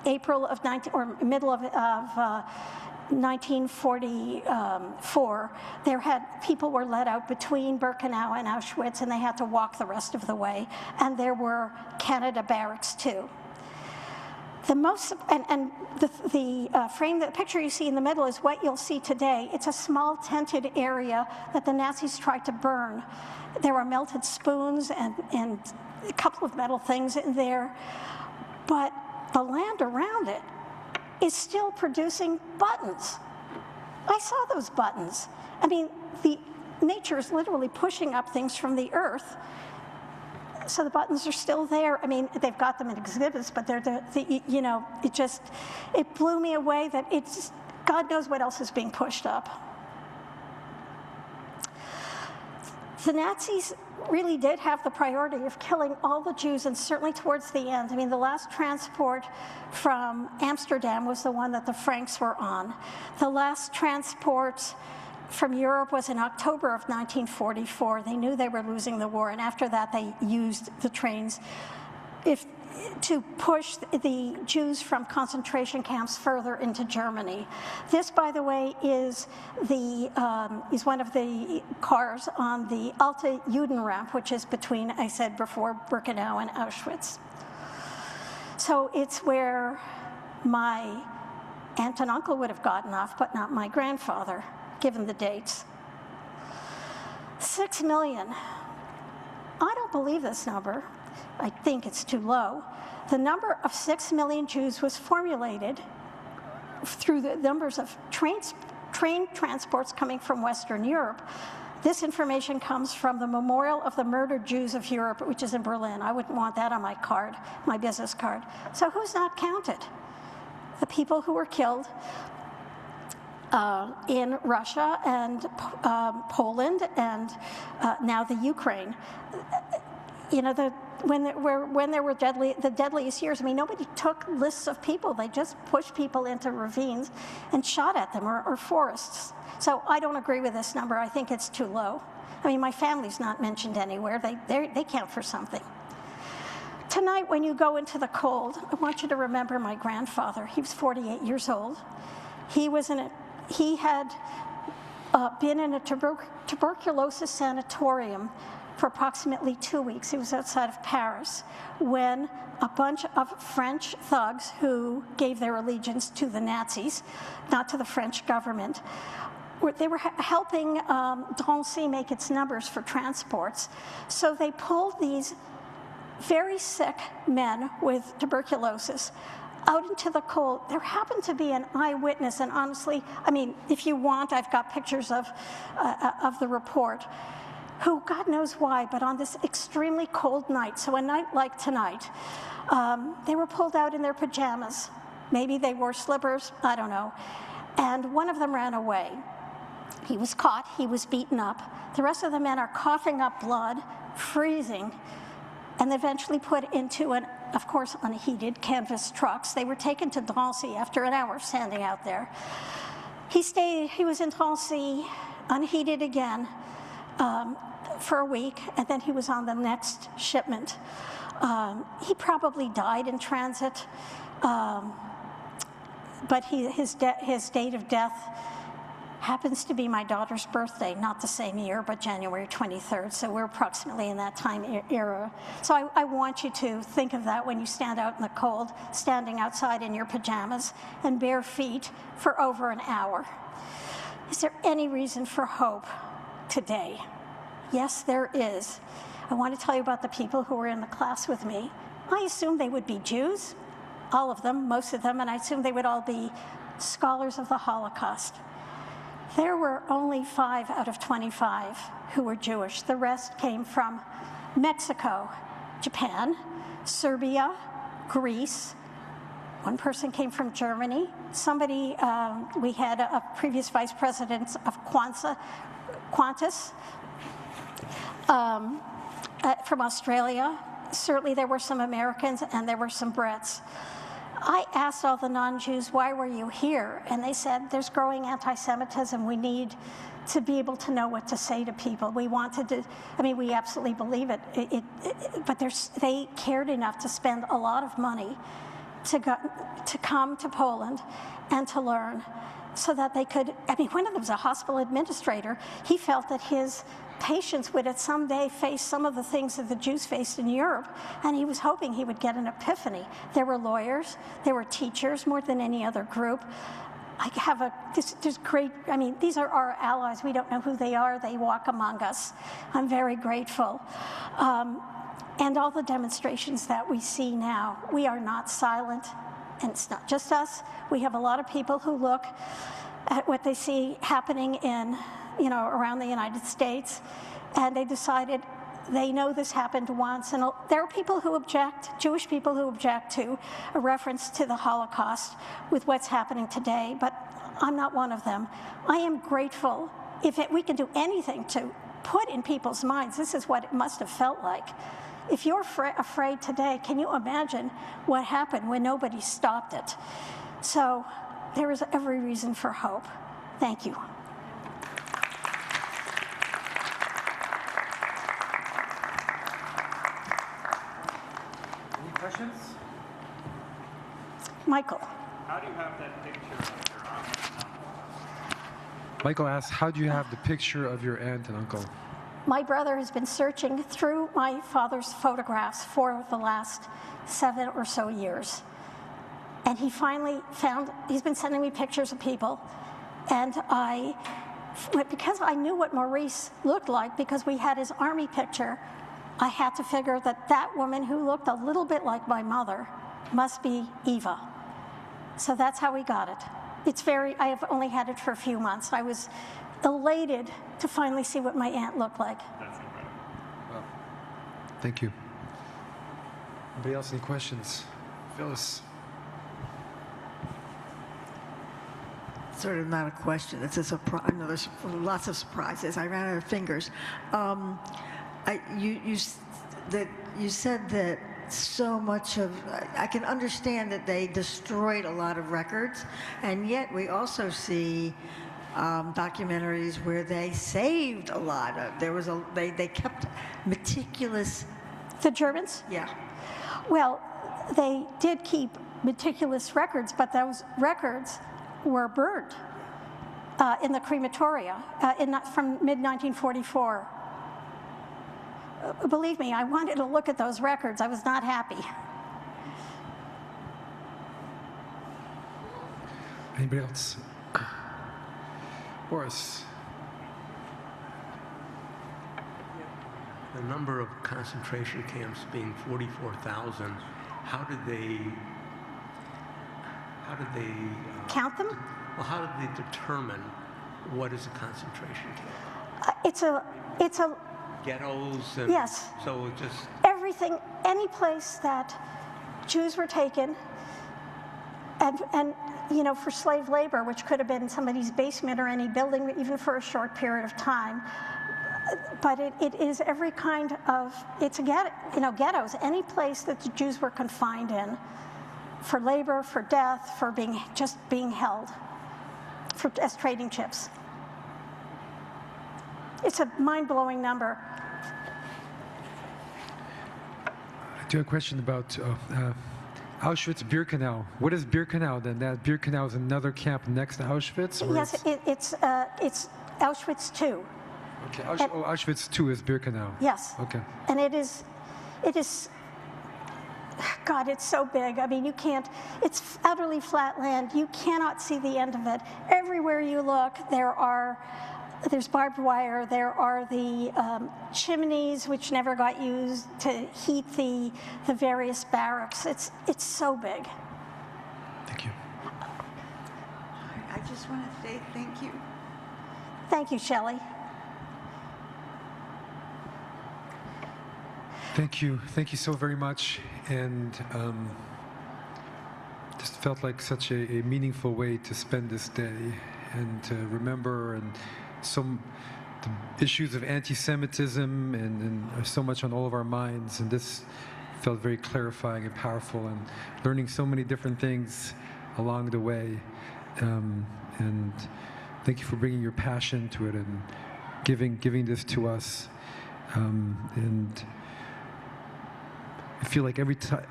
April of middle of 1944, people were let out between Birkenau and Auschwitz, and they had to walk the rest of the way. And there were Canada barracks too. The picture you see in the middle is what you'll see today. It's a small tented area that the Nazis tried to burn. There were melted spoons and a couple of metal things in there, but the land around it is still producing buttons. I saw those buttons. I mean, the nature is literally pushing up things from the earth. So the buttons are still there. I mean, they've got them in exhibits, but it blew me away that God knows what else is being pushed up. The Nazis really did have the priority of killing all the Jews, and certainly towards the end. I mean, the last transport from Amsterdam was the one that the Franks were on. The last transport from Europe was in October of 1944. They knew they were losing the war, and after that they used the trains to push the Jews from concentration camps further into Germany. This, by the way, is one of the cars on the Alte Judenramp, which is between, I said before, Birkenau and Auschwitz. So it's where my aunt and uncle would have gotten off, but not my grandfather, given the dates. 6 million. I don't believe this number. I think it's too low. The number of 6 million Jews was formulated through the numbers of train transports coming from Western Europe. This information comes from the Memorial of the Murdered Jews of Europe, which is in Berlin. I wouldn't want that on my card, my business card. So who's not counted? The people who were killed in Russia and Poland and now the Ukraine. You know, when there were the deadliest years, I mean, nobody took lists of people. They just pushed people into ravines and shot at them, or forests. So I don't agree with this number. I think it's too low. I mean, my family's not mentioned anywhere. They count for something. Tonight, when you go into the cold, I want you to remember my grandfather. He was 48 years old. He had been in a tuberculosis sanatorium for approximately 2 weeks. He was outside of Paris when a bunch of French thugs who gave their allegiance to the Nazis, not to the French government, they were helping Drancy make its numbers for transports. So they pulled these very sick men with tuberculosis out into the cold. There happened to be an eyewitness, and honestly, I mean, if you want, I've got pictures of the report, who, God knows why, but on this extremely cold night, so a night like tonight, they were pulled out in their pajamas. Maybe they wore slippers, I don't know. And one of them ran away. He was caught, he was beaten up. The rest of the men are coughing up blood, freezing, and eventually put into of course, unheated canvas trucks. They were taken to Drancy after an hour standing out there. He was in Drancy, unheated again, for a week, and then he was on the next shipment. He probably died in transit, but his date of death happens to be my daughter's birthday, not the same year, but January 23rd, so we're approximately in that time era. So I want you to think of that when you stand out in the cold, standing outside in your pajamas and bare feet for over an hour. Is there any reason for hope today? Yes, there is. I want to tell you about the people who were in the class with me. I assumed they would be Jews, all of them, most of them, and I assumed they would all be scholars of the Holocaust. There were only 5 out of 25 who were Jewish. The rest came from Mexico, Japan, Serbia, Greece. One person came from Germany. We had a previous vice president of Qantas from Australia. Certainly there were some Americans and there were some Brits. I asked all the non-Jews, why were you here? And they said, there's growing anti-Semitism. We need to be able to know what to say to people. We wanted to, I mean, we absolutely believe it. But they cared enough to spend a lot of money to come to Poland and to learn so that they could, I mean, one of them was a hospital administrator. He felt that his patients would at some day face some of the things that the Jews faced in Europe, and he was hoping he would get an epiphany. There were lawyers, there were teachers, more than any other group. There's great, I mean, these are our allies. We don't know who they are. They walk among us. I'm very grateful. And all the demonstrations that we see now, we are not silent, and it's not just us. We have a lot of people who look at what they see happening in, around the United States, and they decided they know this happened once. And there are people who object, Jewish people who object to a reference to the Holocaust with what's happening today, but I'm not one of them. I am grateful if we can do anything to put in people's minds, this is what it must have felt like. If you're afraid today, can you imagine what happened when nobody stopped it? So there is every reason for hope. Thank you. Any questions? Michael. How do you have that picture of your aunt and uncle? Michael asks, how do you have the picture of your aunt and uncle? My brother has been searching through my father's photographs for the last 7 or so years. And he finally he's been sending me pictures of people. And because I knew what Maurice looked like, because we had his army picture, I had to figure that woman who looked a little bit like my mother must be Eva. So that's how we got it. I have only had it for a few months. I was elated to finally see what my aunt looked like. That's incredible. Well, thank you. Anybody else, any questions? Phyllis? Sort of not a question. It's a surprise. I know there's lots of surprises. I ran out of fingers. You said that so much of I can understand that they destroyed a lot of records, and yet we also see documentaries where they saved a lot of. They kept meticulous. The Germans? Yeah. Well, they did keep meticulous records, but those records were burned in the crematoria from mid-1944. Believe me, I wanted to look at those records. I was not happy. Anybody else? Boris? The number of concentration camps being 44,000, how did they Count them? well, how did they determine what is a concentration camp? It's a Ghettos and Yes. so it just everything, any place that Jews were taken, and for slave labor, which could have been somebody's basement or any building, even for a short period of time. But it is every kind of, it's a ghetto, ghettos, any place that the Jews were confined in for labor, for death, for being held, as trading chips. It's a mind-blowing number. I do have a question about Auschwitz-Birkenau. What is Birkenau then? That Birkenau is another camp next to Auschwitz? Or Yes, it's Auschwitz II. Okay, Auschwitz II is Birkenau. Yes. Okay. And it is, God, it's so big. I mean, it's utterly flat land. You cannot see the end of it. Everywhere you look, there's barbed wire. There are the chimneys, which never got used to heat the various barracks. It's so big. Thank you. I just want to say thank you. Thank you, Shelley. Thank you so very much, and just felt like such a meaningful way to spend this day and to remember and the issues of anti-Semitism and so much on all of our minds, and this felt very clarifying and powerful, and learning so many different things along the way, and thank you for bringing your passion to it and giving this to us, and I feel like every time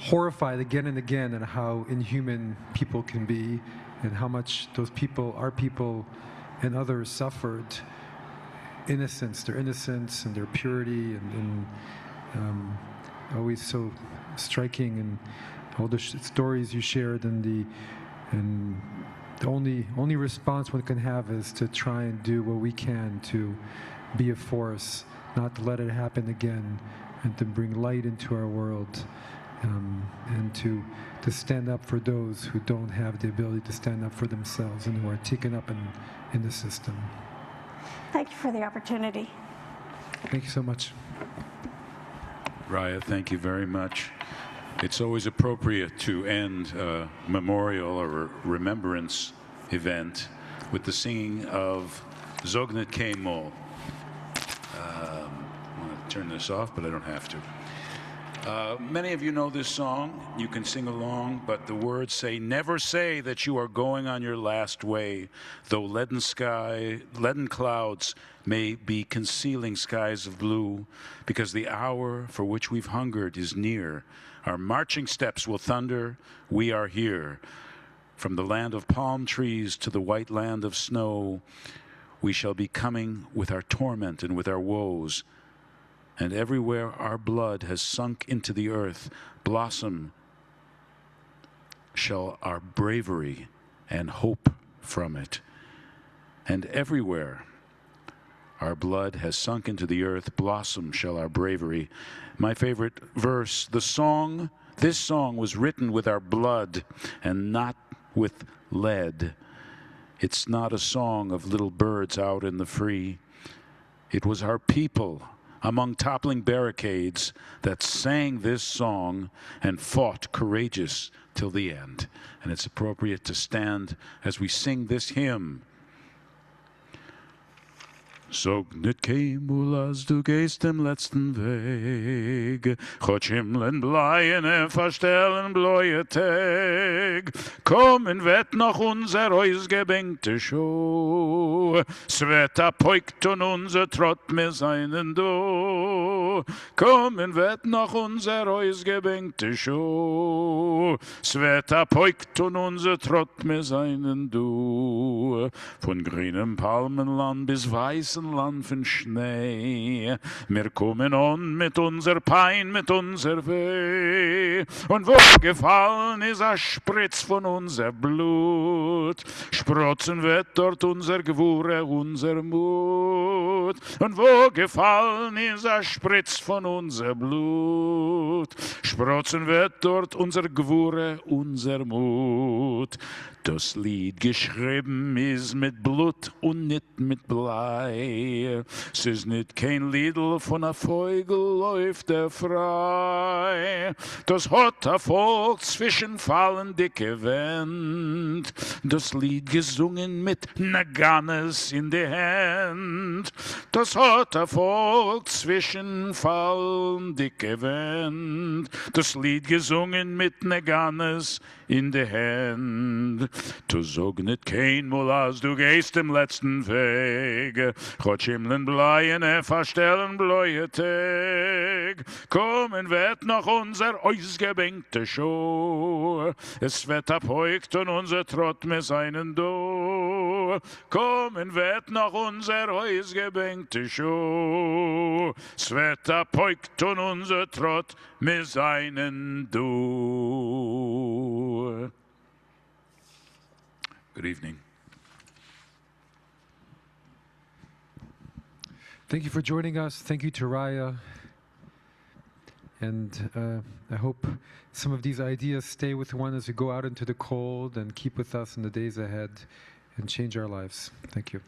horrified again and again at how inhuman people can be and how much those people, our people and others, suffered their innocence and their purity, and always so striking, and all the stories you shared, and the only response one can have is to try and do what we can to be a force, not to let it happen again, and to bring light into our world, and to stand up for those who don't have the ability to stand up for themselves and who are taken up in the system. Thank you for the opportunity. Thank you so much. Rya, thank you very much. It's always appropriate to end a memorial or a remembrance event with the singing of Zognet Kein Mol. I'm going to turn this off, but I don't have to. Many of you know this song. You can sing along, but the words say, "Never say that you are going on your last way, though leaden clouds may be concealing skies of blue, because the hour for which we've hungered is near. Our marching steps will thunder, we are here. From the land of palm trees to the white land of snow, we shall be coming with our torment and with our woes. And everywhere our blood has sunk into the earth, blossom shall our bravery and hope from it. And everywhere our blood has sunk into the earth, blossom shall our bravery." My favorite verse, this song was written with our blood and not with lead. It's not a song of little birds out in the free. It was our people among toppling barricades that sang this song and fought courageous till the end. And it's appropriate to stand as we sing this hymn. Sognet kemul als du gehst dem letzten Weg, Gott Himmeln bleien verstellen bläue Tag. Kommen wird noch unser ausgebänkte Show, Sveta poikt und unser Trott mir seinen Do. Kommen wird noch unser ausgebänkte Show, Sveta poikt und unser Trott mir seinen Do. Von grünem Palmenland bis weißen Land von Schnee. Wir kommen on mit unser Pein, mit unser Weh. Und wo gefallen ist a Spritz von unser Blut, sprotzen wird dort unser Gewurre, unser Mut. Und wo gefallen ist a Spritz von unser Blut, sprotzen wird dort unser Gewurre, unser Mut. Das Lied geschrieben ist mit Blut und nicht mit Blei. Es ist nicht kein Liedl von a Vogel läuft er frei. Das hat a Volk zwischen fallen dicke Wand. Das Lied gesungen mit Naganes in die Hand. Das hat a Volk zwischen fallen dicke Wand. Das Lied gesungen mit Naganes in die Hand. Du sog nicht kein Mal, als du gehst im letzten Weg. Gott Himmeln bleien verstellen bläue Tag. Kommen wird noch unser ausgebänkte Show. Es wird abheugt und unser Trott mit seinen Do. Kommen wird noch unser ausgebänkte Show. Es wird abheugt und unser Trott mit seinen Do. Good evening. Thank you for joining us. Thank you to Rya. And I hope some of these ideas stay with one as we go out into the cold and keep with us in the days ahead and change our lives. Thank you.